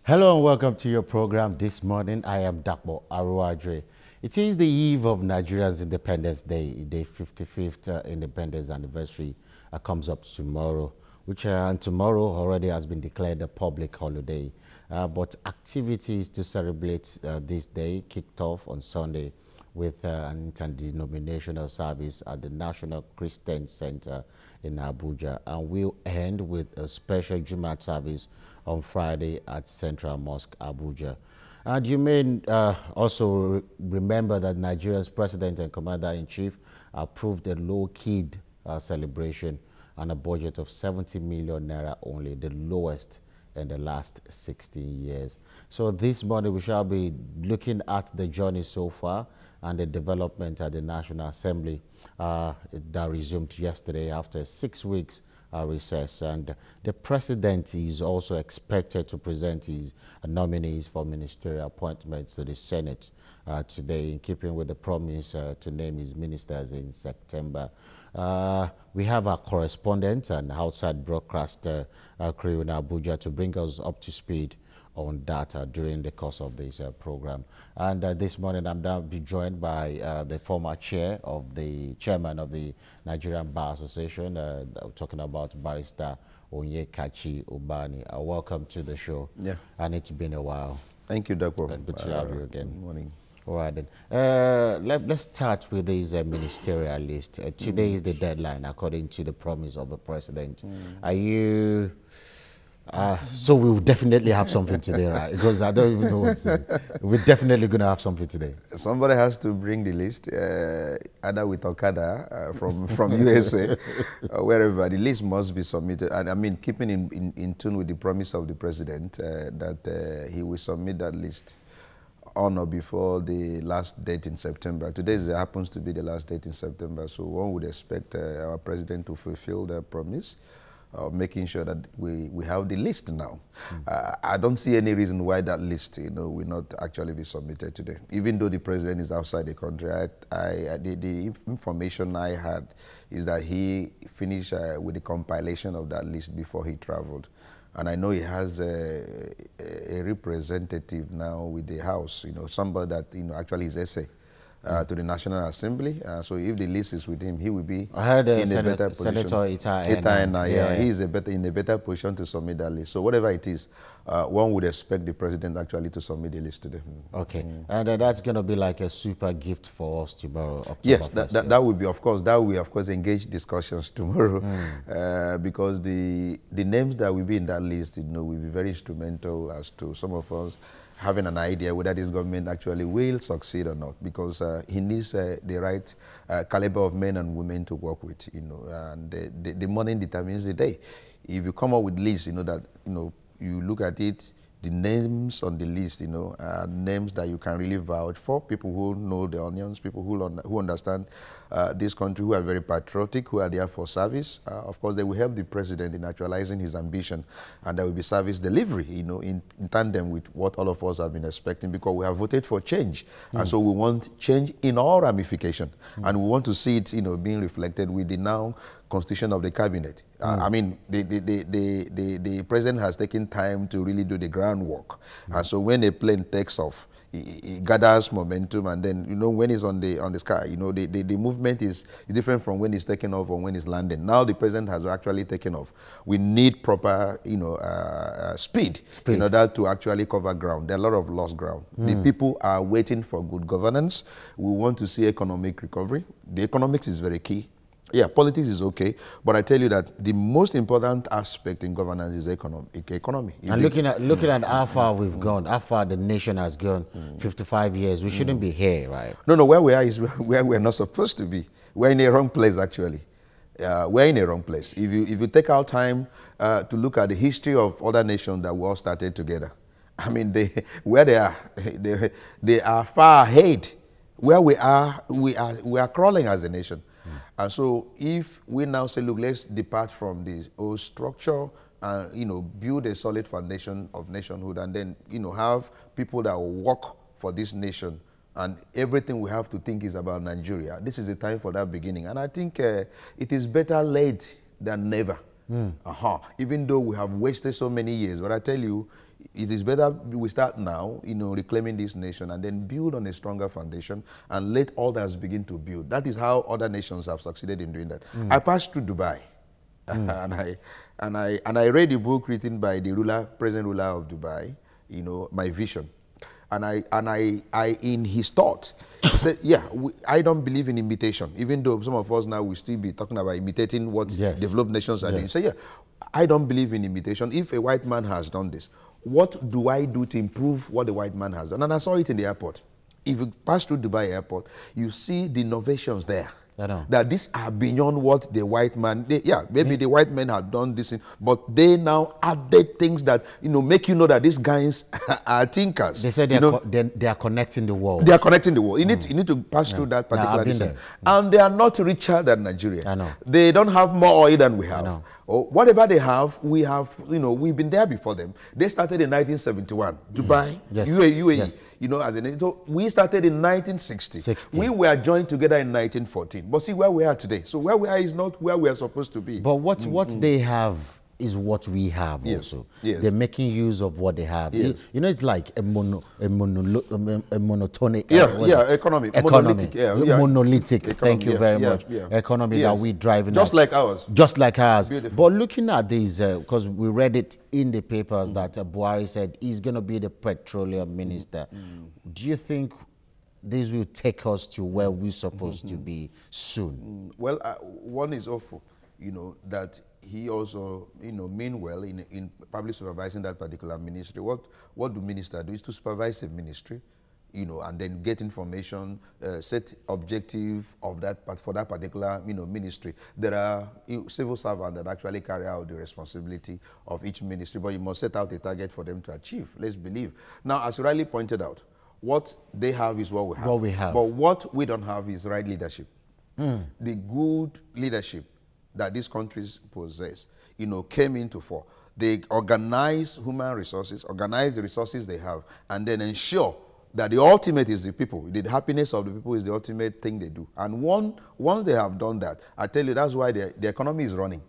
Hello and welcome to your program this morning. I am Dakbo Aruadre. It is the eve of Nigeria's Independence Day, the 55th Independence Anniversary comes up tomorrow, which and tomorrow already has been declared a public holiday. But activities to celebrate this day kicked off on Sunday with an interdenominational service at the National Christian Center in Abuja, and will end with a special Jumat service on Friday at Central Mosque, Abuja. And you may also remember that Nigeria's President and Commander-in-Chief approved a low-key celebration and a budget of 70 million naira only, the lowest in the last 16 years. So this morning we shall be looking at the journey so far and the development at the National Assembly that resumed yesterday after 6 weeks recess. And the president is also expected to present his nominees for ministerial appointments to the Senate today, in keeping with the promise to name his ministers in September. We have our correspondent and outside broadcaster crew in Abuja to bring us up to speed on data during the course of this program. And this morning I'm now be joined by the former chairman of the Nigerian Bar Association, talking about Barrister Onyekachi Ubani. Welcome to the show. Yeah. And it's been a while. Thank you, Dr. Good to have you again. Good morning. All right, then. Let's start with this ministerial list. Today is the deadline, according to the promise of the president. Are you... so we will definitely have something today, right? Because I don't even know what to say. We're definitely going to have something today. Somebody has to bring the list, either with Okada from USA, or wherever. The list must be submitted. And I mean, keeping in tune with the promise of the president that he will submit that list on or before the last date in September. Today happens to be the last date in September, so one would expect our president to fulfill that promise of making sure that we have the list now. I don't see any reason why that list, will not actually be submitted today. Even though the president is outside the country, the information I had is that he finished with the compilation of that list before he traveled. And I know he has a representative now with the House, somebody that, actually is essay to the National Assembly. So if the list is with him, he will be in a better position. Senator Ita, yeah, he is in a better position to submit that list. So whatever it is, one would expect the president actually to submit the list today. Okay, and that's going to be like a super gift for us tomorrow. October yes, 1st, that will be, of course, engage discussions tomorrow, because the names that will be in that list, will be very instrumental as to some of us having an idea whether this government actually will succeed or not, because he needs the right caliber of men and women to work with, and the money determines the day. If you come up with lists, that, you look at it, the names on the list, are names that you can really vouch for, people who know the onions, people who understand this country, who are very patriotic, who are there for service. Of course, they will help the president in actualizing his ambition, and there will be service delivery, in tandem with what all of us have been expecting, because we have voted for change. And so we want change in all ramifications, and we want to see it, being reflected with the now constitution of the cabinet. I mean, the president has taken time to really do the groundwork. And so when a plane takes off, it gathers momentum, and then, when it's on the sky, the movement is different from when it's taken off or when it's landing. Now the president has actually taken off. We need proper, speed in order to actually cover ground. There are a lot of lost ground. The people are waiting for good governance. We want to see economic recovery. The economics is very key. Yeah, politics is okay, but I tell you that the most important aspect in governance is economy. And looking at how far we've gone, how far the nation has gone, 55 years, we shouldn't be here, right? No, where we are is where we're not supposed to be. We're in a wrong place, actually. We're in a wrong place. If you take our time to look at the history of other nations that we all started together, I mean, where they are, they are far ahead. Where we are crawling as a nation. And so if we now say, look, let's depart from this old structure and, build a solid foundation of nationhood, and then, have people that will work for this nation, and everything we have to think is about Nigeria. This is the time for that beginning. And I think it is better late than never. Even though we have wasted so many years. But I tell you, it is better we start now, reclaiming this nation and then build on a stronger foundation and let others begin to build. That is how other nations have succeeded in doing that. I passed through Dubai, and I read a book written by the present ruler of Dubai, My Vision. And I in his thought, he said, yeah, I don't believe in imitation, even though some of us now will still be talking about imitating what developed nations are doing. He said, yeah, I don't believe in imitation. If a white man has done this, what do I do to improve what the white man has done? And I saw it in the airport. If you pass through Dubai airport, you see the innovations there. I know. That these are beyond what the white man, maybe the white men have done this, but they now added things that, make you know that these guys are thinkers. They said they are connecting the world. They are connecting the world. You need to pass through that particular distance. And they are not richer than Nigeria. I know. They don't have more oil than we have. I know. Or whatever they have, we have, we've been there before them. They started in 1971. Dubai, UAE, yes. So we started in 1960. We were joined together in 1914. But see where we are today. So where we are is not where we are supposed to be. But what they have is what we have also. Yes. They're making use of what they have. Yes. It's like a monotonic economy. Monolithic. Monolithic. Economy, Thank you very much. Economy that we drive. Just like ours. Just like ours. Beautiful. But looking at these, because we read it in the papers that Buhari said he's going to be the petroleum minister. Do you think this will take us to where we're supposed to be soon? Well, one is awful, that he also, mean well in probably supervising that particular ministry. What do ministers do? Is to supervise a ministry, and then get information, set objective of that for that particular, ministry. There are civil servants that actually carry out the responsibility of each ministry, but you must set out a target for them to achieve. Let's believe. Now, as you rightly pointed out, what they have is what we have. What we have. But what we don't have is right leadership. The good leadership that these countries possess, came into force. They organize human resources, organize the resources they have, and then ensure that the ultimate is the people. The happiness of the people is the ultimate thing they do. And once they have done that, I tell you, that's why the economy is running.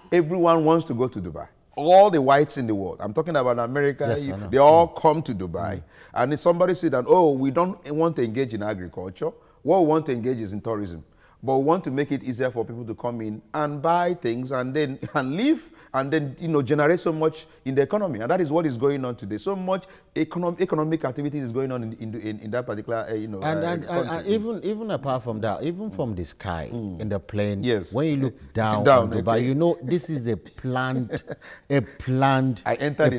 Everyone wants to go to Dubai. All the whites in the world, I'm talking about America, they all come to Dubai. And if somebody said that, oh, we don't want to engage in agriculture, what we want to engage is in tourism. But we want to make it easier for people to come in and buy things and live and then generate so much in the economy. And that is what is going on today. So much economic activities is going on in that particular and even apart from that, even from the sky in the plane, when you look down on Dubai, this is a planned country. I entered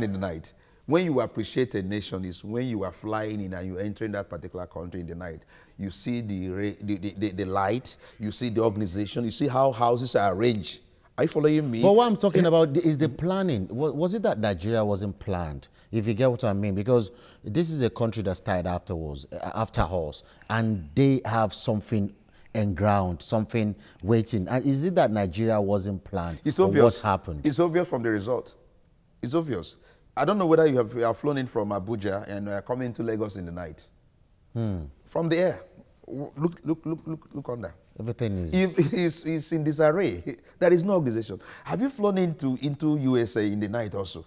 in the night. When you appreciate a nation is when you are flying in and you enter in that particular country in the night. You see the light, you see the organization, you see how houses are arranged. Are you following me? But what I'm talking about is the planning. Was it that Nigeria wasn't planned? If you get what I mean, because this is a country that started after us, and they have something in ground, something waiting. And is it that Nigeria wasn't planned? It's obvious. What happened? It's obvious from the result. It's obvious. I don't know whether you have flown in from Abuja and are coming to Lagos in the night. From the air. Look under. Everything is in disarray. There is no organization. Have you flown into USA in the night also?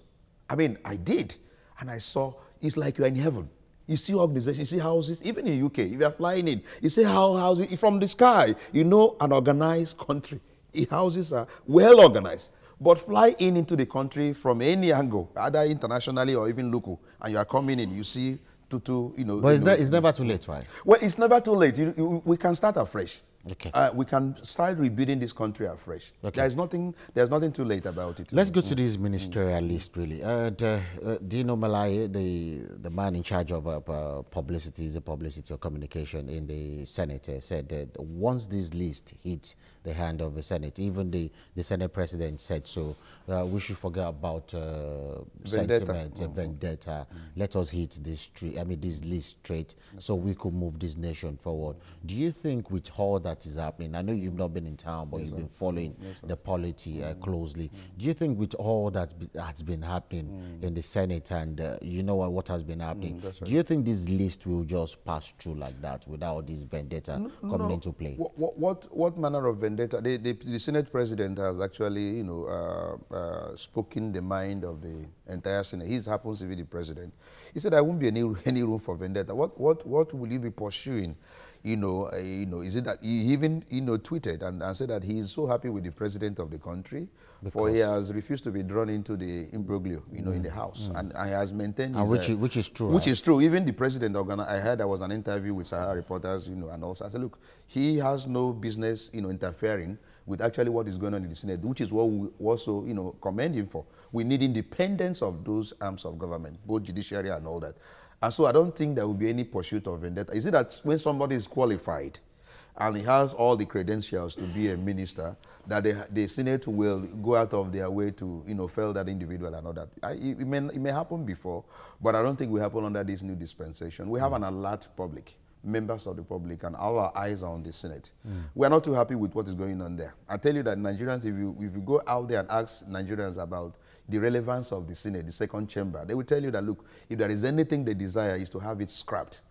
I mean, I did. And I saw, it's like you're in heaven. You see organizations, you see houses, even in the UK, if you're flying in, you see how houses, from the sky, an organized country. Houses are well organized. But fly into the country from any angle, either internationally or even local, and you are coming in, you see But it's never too late, right? Well, it's never too late. We can start afresh. Okay. We can start rebuilding this country afresh. Okay. There's nothing too late about it. Let's go to this ministerial list, really. Dino Melaye, the man in charge of publicity or communication in the Senate, said that once this list hits the hand of the Senate, even the Senate president said so, we should forget about sentiment, vendetta. Let us hit this list straight so we could move this nation forward. Do you think with all that that is happening? I know you've not been in town, but you've been following the polity closely. Do you think with all that's been happening in the Senate and you know what has been happening, do you think this list will just pass through like that without this vendetta coming into play? What manner of vendetta? The Senate president has actually, spoken the mind of the entire Senate. He happens to be the president. He said there won't be any room for vendetta. What will he be pursuing? Is it that he even tweeted and said that he is so happy with the president of the country, for he has refused to be drawn into the imbroglio, in the House, and he has maintained his, which is true. Which is true. Even the president I heard there was an interview with Sahara reporters, and also I said, look, he has no business, interfering with actually what is going on in the Senate, which is what we also, commend him for. We need independence of those arms of government, both judiciary and all that. And so I don't think there will be any pursuit of vendetta. Is it that when somebody is qualified and he has all the credentials to be a minister, that the Senate will go out of their way to, fail that individual and all that? It may happen before, but I don't think it will happen under this new dispensation. We have an alert public, members of the public, and all our eyes are on the Senate. We are not too happy with what is going on there. I tell you that Nigerians, if you go out there and ask Nigerians about the relevance of the Senate, the second chamber, they will tell you that, look, if there is anything they desire is to have it scrapped.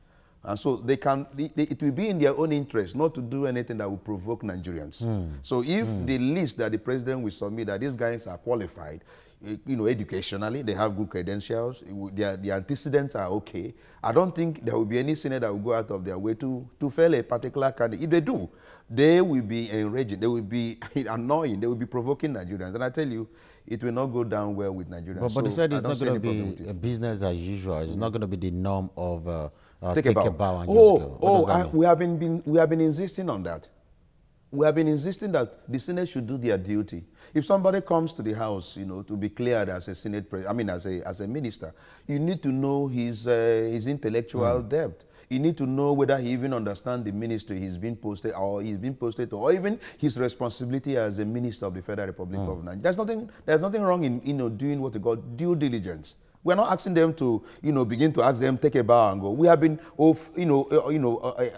And so it will be in their own interest not to do anything that will provoke Nigerians. So if the list that the president will submit, that these guys are qualified, educationally, they have good credentials, the antecedents are okay, I don't think there will be any Senate that will go out of their way to fail a particular candidate. If they do, they will be enraging, they will be annoying, they will be provoking Nigerians. And I tell you, it will not go down well with Nigerians. But they said it's not going to be a business as usual. It's not going to be the norm of take a bow and just go. We have been insisting on that. We have been insisting that the Senate should do their duty. If somebody comes to the House, to be cleared as a Senate president, as a minister, you need to know his intellectual depth. You need to know whether he even understands the ministry he's been posted, or even his responsibility as a minister of the Federal Republic of Nigeria. There's nothing wrong in doing what we call due diligence. We're not asking them to begin to ask them take a bow and go. We have been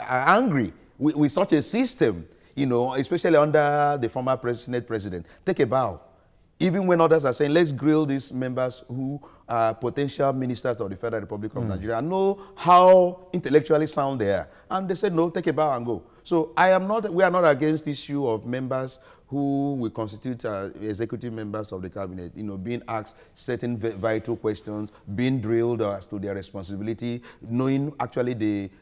angry with such a system, especially under the former Senate president. Take a bow. Even when others are saying, let's grill these members who are potential ministers of the Federal Republic of Nigeria and know how intellectually sound they are. And they said, no, take a bow and go. So we are not against the issue of members who will constitute executive members of the cabinet, being asked certain vital questions, being drilled as to their responsibility, knowing actually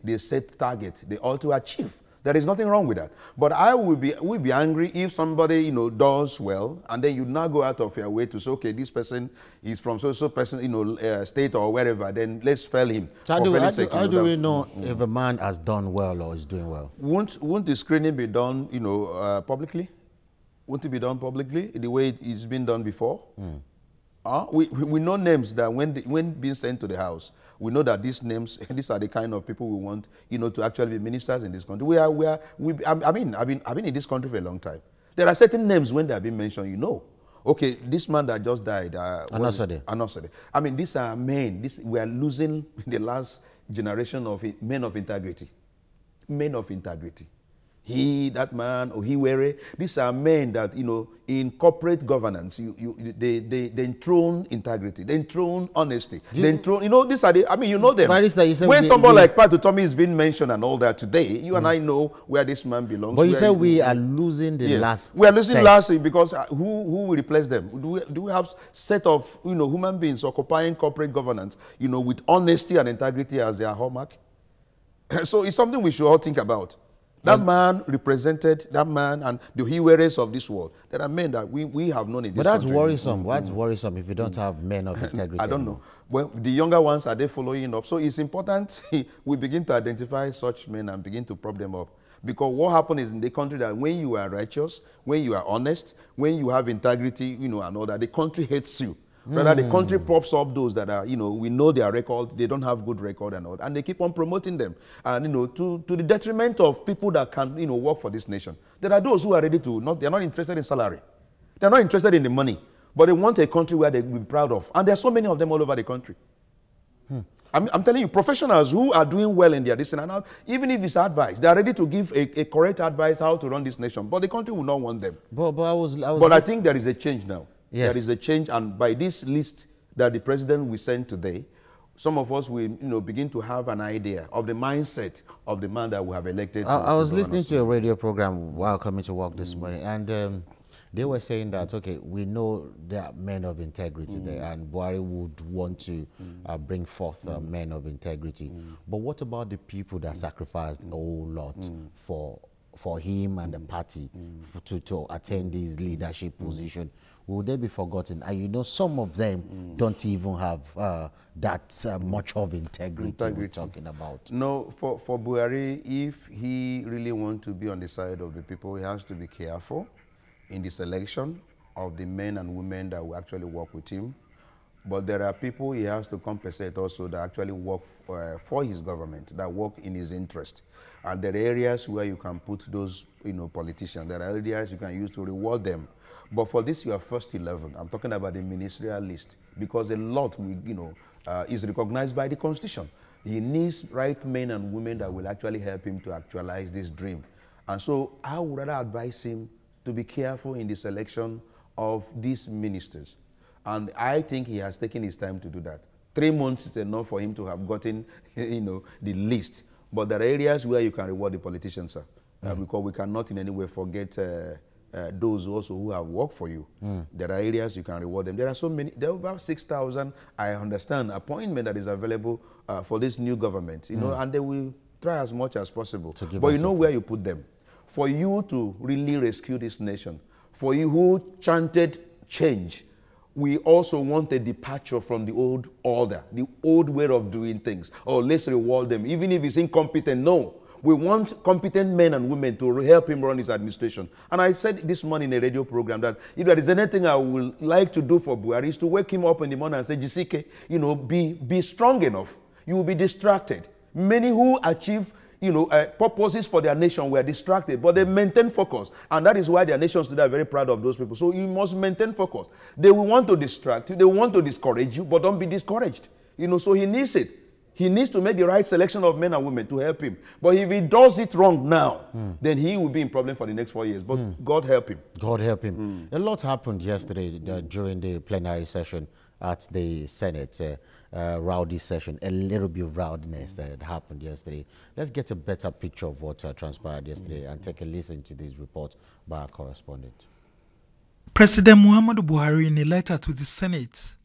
the set target they ought to achieve. There is nothing wrong with that. But I will be angry if somebody, does well, and then you now go out of your way to say, okay, this person is from so person, state or wherever, then let's fail him. So how do we know if a man has done well or is doing well? Won't the screening be done, publicly? Won't it be done publicly the way it's been done before? We know names that when being sent to the House, we know that these names, these are the kind of people we want, to actually be ministers in this country. I've been in this country for a long time. There are certain names when they are being mentioned, okay, this man that just died, Anosade. I mean, these are men. We are losing the last generation of men of integrity. Men of integrity. That man, or Ohiwere, these are men that, in corporate governance, they enthrone integrity, they enthrone honesty, they enthrone, these are them. Barrister, you said when somebody like Patu Tommy is being mentioned and all that today, you and I know where this man belongs. But you said we are losing the last. We are losing last because who will replace them? Do we have set of, human beings occupying corporate governance, with honesty and integrity as their hallmark? So it's something we should all think about. That man represented that man and the Ohiweres of this world. There are men that we have known in this country. But that's worrisome. What's worrisome if you don't have men of integrity? I don't know. Well, the younger ones, are they following up? So it's important we begin to identify such men and begin to prop them up. Because what happens is in the country that when you are righteous, when you are honest, when you have integrity, and all that, the country hates you. Rather, the country props up those that are, we know their record, they don't have good record and all, and they keep on promoting them. And, to the detriment of people that can, work for this nation. There are those who are ready to, they're not interested in salary. They're not interested in the money, but they want a country where they will be proud of. And there are so many of them all over the country. I'm telling you, professionals who are doing well in their destiny, and even if it's advice, they are ready to give a correct advice how to run this nation. But the country will not want them. But I think there is a change now. Yes. There is a change, and by this list that the president will send today, some of us will, begin to have an idea of the mindset of the man that we have elected. I was listening to a radio program while coming to work this morning, and they were saying that, okay, we know there are men of integrity there, and Buhari would want to bring forth men of integrity. But what about the people that sacrificed a whole lot for him and the party to attain this leadership position? Will they be forgotten? And some of them don't even have that much of integrity we're talking about. No, for Buhari, if he really wants to be on the side of the people, he has to be careful in the selection of the men and women that will actually work with him. But there are people he has to compensate also that actually work for his government, that work in his interest. And there are areas where you can put those politicians. There are areas you can use to reward them. But for this, your first 11, I'm talking about the ministerial list, because a lot is recognized by the Constitution. He needs right men and women that will actually help him to actualize this dream. And so I would rather advise him to be careful in the selection of these ministers. And I think he has taken his time to do that. 3 months is enough for him to have gotten, the list. But there are areas where you can reward the politicians, sir, because we cannot in any way forget those also who have worked for you. There are areas you can reward them. There are so many. There are over 6,000, I understand, appointment that is available for this new government, and they will try as much as possible. But you know where you put them. For you to really rescue this nation, for you who chanted change, we also want a departure from the old order, the old way of doing things. Oh, let's reward them. Even if he's incompetent, no. We want competent men and women to help him run his administration. And I said this morning in a radio program that if there is anything I would like to do for Buhari is to wake him up in the morning and say, Jisike, be strong enough. You will be distracted. Many who achieve purposes for their nation were distracted, but they maintain focus. And that is why their nations today are very proud of those people. So you must maintain focus. They will want to distract you, they will want to discourage you, but don't be discouraged. So he needs it. He needs to make the right selection of men and women to help him. But if he does it wrong now, then he will be in problem for the next 4 years. But God help him. God help him. A lot happened yesterday during the plenary session at the Senate, rowdy session. A little bit of rowdiness that happened yesterday. Let's get a better picture of what transpired yesterday and take a listen to this report by our correspondent. President Muhammadu Buhari, in a letter to the Senate,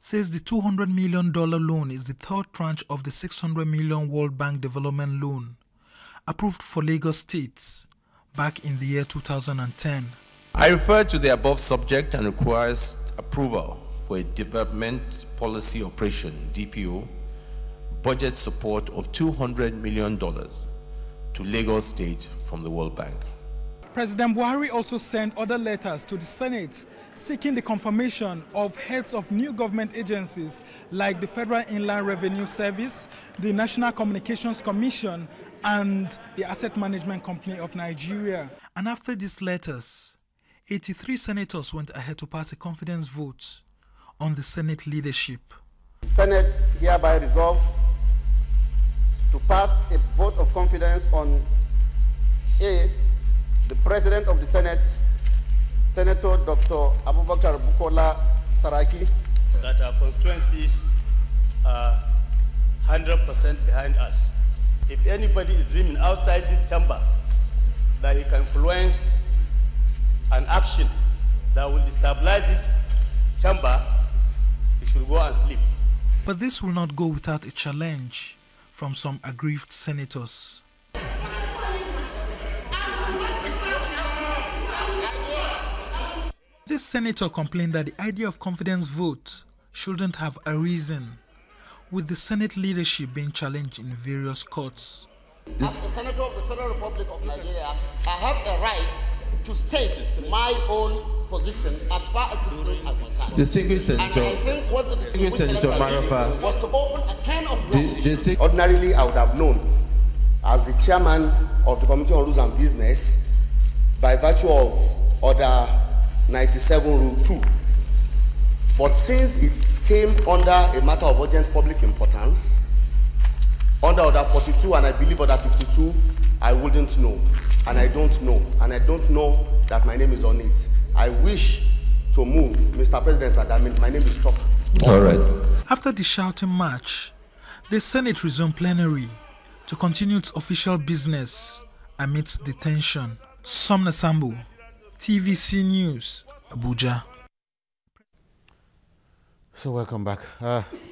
says the $200 million loan is the third tranche of the $600 million World Bank development loan approved for Lagos State back in the year 2010. I refer to the above subject and requires approval for a Development Policy Operation, DPO, budget support of $200 million to Lagos State from the World Bank. President Buhari also sent other letters to the Senate seeking the confirmation of heads of new government agencies like the Federal Inland Revenue Service, the National Communications Commission, and the Asset Management Company of Nigeria. And after these letters, 83 senators went ahead to pass a confidence vote on the Senate leadership. The Senate hereby resolves to pass a vote of confidence on A, the President of the Senate, Senator Dr. Abubakar Bukola Saraki. That our constituencies are 100% behind us. If anybody is dreaming outside this chamber that he can influence an action that will destabilize this chamber, he should go and sleep. But this will not go without a challenge from some aggrieved senators. This senator complained that the idea of confidence vote shouldn't have arisen, with the Senate leadership being challenged in various courts. As a senator of the Federal Republic of Nigeria, I have a right to state my own position as far as these things are concerned. Distinguished Senator, and I think what the distinguished Senator Marafa was to open a can of worms. Ordinarily, I would have known, as the chairman of the Committee on Rules and Business, by virtue of Order 97 Rule 2. But since it came under a matter of urgent public importance, Under Order 42 and I believe Order 52, I wouldn't know. And I don't know. And I don't know that my name is on it. I wish to move, Mr. President, that my name is struck. All right. After the shouting match, the Senate resumed plenary to continue its official business amidst the tension. Somna Sambu, TVC News, Abuja. So welcome back,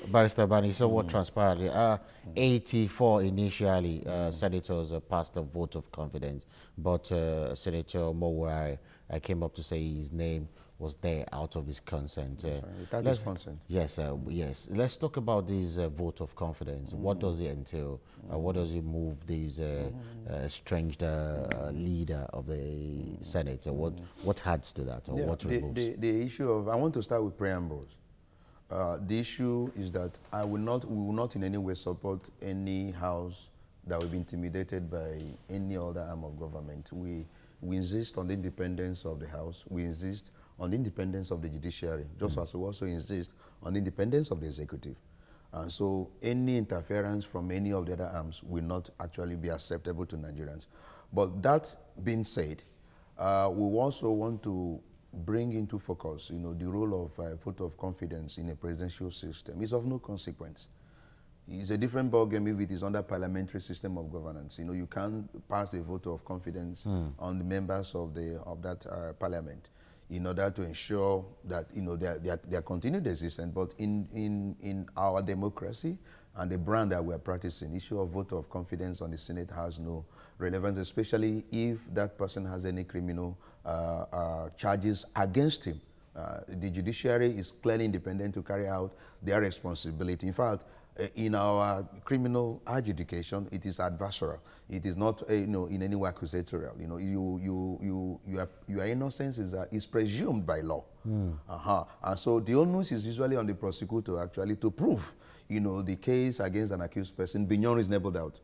Barrister Bani. So what transpired? 84 initially senators passed a vote of confidence, but Senator Mowurare came up to say his name was there out of his consent. Without his consent. Yes, yes. Let's talk about this vote of confidence. What does it entail? What does it move this estranged leader of the Senate? What adds to that, or what removes? The issue of, I want to start with preambles. The issue is that we will not in any way support any house that will be intimidated by any other arm of government. We insist on the independence of the House. We insist on the independence of the judiciary, just as we also insist on the independence of the executive. And so any interference from any of the other arms will not actually be acceptable to Nigerians. But that being said, we also want to bring into focus, the role of vote of confidence in a presidential system. It's of no consequence. It's a different ballgame if it is under parliamentary system of governance. You can't pass a vote of confidence on the members of that parliament in order to ensure that their continued existence. But in our democracy and the brand that we are practicing, issue of vote of confidence on the Senate has no relevance, especially if that person has any criminal charges against him. The judiciary is clearly independent to carry out their responsibility. In fact, in our criminal adjudication, it is adversarial. It is not, in any way accusatorial. Your innocence is presumed by law. And so the onus is usually on the prosecutor actually to prove, the case against an accused person beyond reasonable doubt.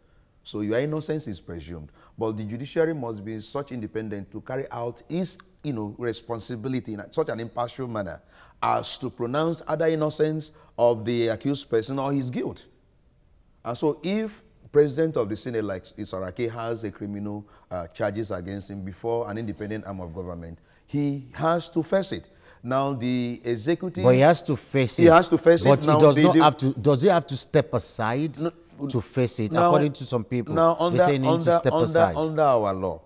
So your innocence is presumed. But the judiciary must be such independent to carry out its, responsibility in such an impartial manner as to pronounce either innocence of the accused person or his guilt. And so if President of the Senate, like Saraki, has a criminal charges against him before an independent arm of government, he has to face it. Now the executive... But he has to face it. He has to face but it. But he does not have to... Does he have to step aside to face it? Now, according to some people, now they say he needs to step aside. Under our law,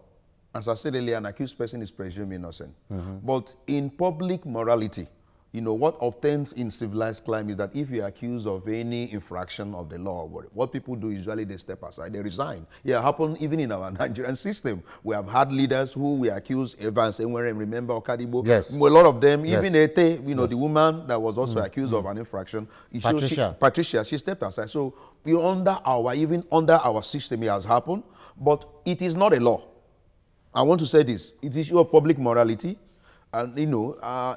as I said earlier, an accused person is presumed innocent. But in public morality, what obtains in civilized crime is that if you're accused of any infraction of the law, what people do usually they step aside, they resign. It happened even in our Nigerian system. We have had leaders who were accused, Evans, remember Okadibo? Yes. A lot of them, Yes. even Ete, Yes. the woman that was also accused of an infraction. Patricia. She stepped aside. So even under our system it has happened, but it is not a law. I want to say this. It is your public morality. And,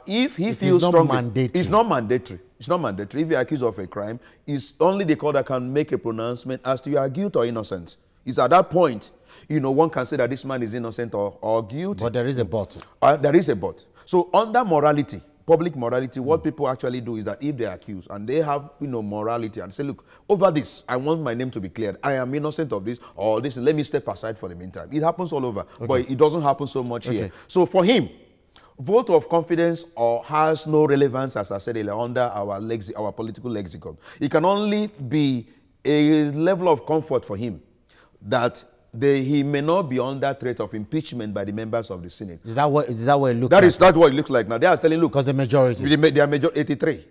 if he feels strongly, it's not mandatory. It's not mandatory. If you're accused of a crime, it's only the court that can make a pronouncement as to your guilt or innocence. It's at that point, one can say that this man is innocent or guilty. But there is a but. There is a but. So under morality, public morality, what people actually do is that if they're accused and they have, morality and say, look, over this, I want my name to be cleared. I am innocent of this or this. Let me step aside for the meantime. It happens all over, but it doesn't happen so much here. So for him, vote of confidence has no relevance, as I said earlier, under our political lexicon. It can only be a level of comfort for him that he may not be under threat of impeachment by the members of the Senate. Is that what it looks like? That's what it looks like now. They are telling, look, because the majority. They are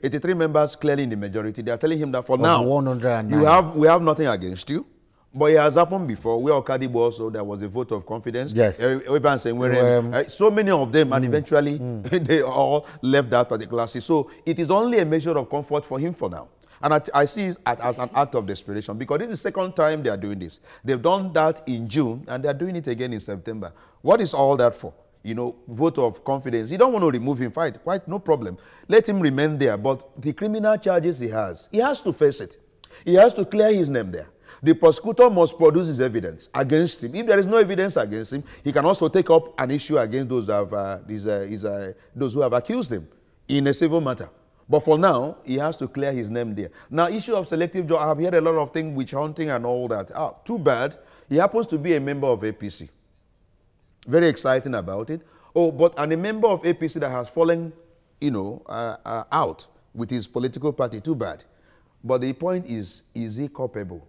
83 members clearly in the majority. They are telling him that for now, 109. we have nothing against you. But it has happened before, where Okadibo also, there was a vote of confidence. Yes. So many of them, and eventually they all left that particular seat. So it is only a measure of comfort for him for now. And I see it as an act of desperation, because this is the second time they are doing this. They've done that in June, and they're doing it again in September. What is all that for? Vote of confidence. You don't want to remove him, quite no problem. Let him remain there. But the criminal charges he has to face it. He has to clear his name there. The prosecutor must produce his evidence against him. If there is no evidence against him, he can also take up an issue against those who have accused him in a civil matter. But for now, he has to clear his name there. Now, issue of selective job, I have heard a lot of things, witch hunting and all that. Too bad. He happens to be a member of APC. Very exciting about it. Oh, but and a member of APC that has fallen, you know, out with his political party. Too bad. But the point is he culpable?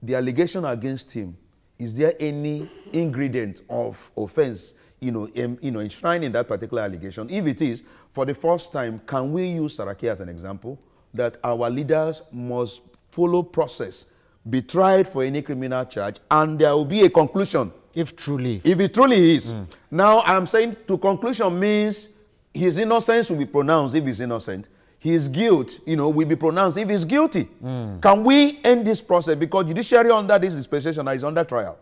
The allegation against him, is there any ingredient of offense, enshrined in that particular allegation? If it is, for the first time, can we use Saraki as an example that our leaders must follow process, be tried for any criminal charge, and there will be a conclusion? If it truly is. Now, I'm saying to conclusion means his innocence will be pronounced if he's innocent. His guilt, will be pronounced if he's guilty. Can we end this process? Because judiciary under this dispensation is under trial.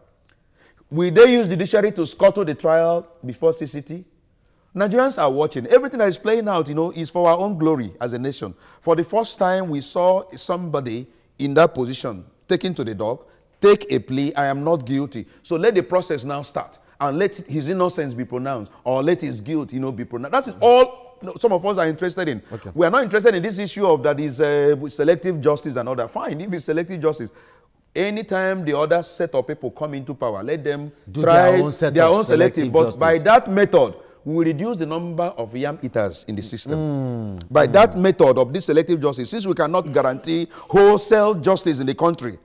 Will they use judiciary to scuttle the trial before CCT? Nigerians are watching. Everything that is playing out, is for our own glory as a nation. For the first time, we saw somebody in that position taken to the dock, take a plea, I am not guilty. So let the process now start. And let his innocence be pronounced, or let his guilt, be pronounced. That is all some of us are interested in. Okay. We are not interested in this issue of that is selective justice and all that. Fine, if it's selective justice, anytime the other set of people come into power, let them try their own selective. But justice. By that method, we will reduce the number of yam eaters in the system. By that method of this selective justice, since we cannot guarantee wholesale justice in the country,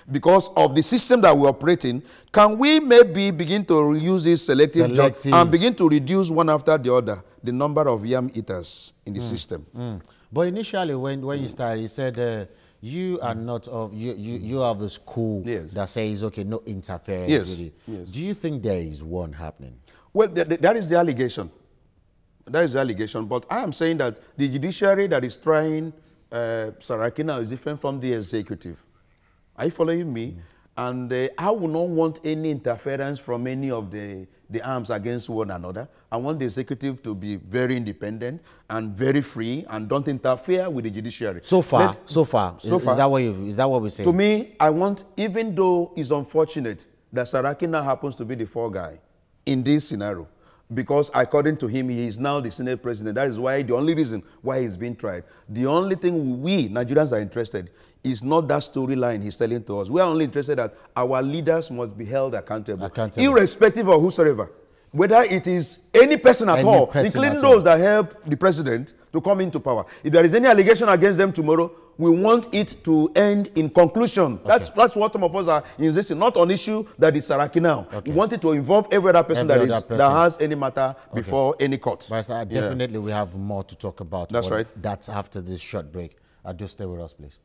because of the system that we operate in, can we maybe begin to use this selective justice and begin to reduce one after the other the number of yam eaters in the system? But initially, when you started, you said you are not of you have the school that says okay, no interference with it. Do you think there is one happening? Well, that is the allegation. That is the allegation. But I am saying that the judiciary that is trying Saraki now is different from the executive. Are you following me? And I would not want any interference from any of the arms against one another. I want the executive to be very independent and very free and don't interfere with the judiciary. So far, is that what we're saying? To me, I want, even though it's unfortunate that Saraki now happens to be the fall guy in this scenario, because according to him, he is now the Senate president. That is why the only reason why he's being tried. The only thing we Nigerians are interested is not that storyline he's telling to us. We are only interested that our leaders must be held accountable. Irrespective of whosoever. Whether it is any person at all, including those that help the president to come into power. If there is any allegation against them tomorrow, we want it to end in conclusion. That's what some of us are insisting, not on issue that is Saraki now. We want it to involve every other person that has any matter before any court. Definitely we have more to talk about. That's right. That's after this short break. Do stay with us, please.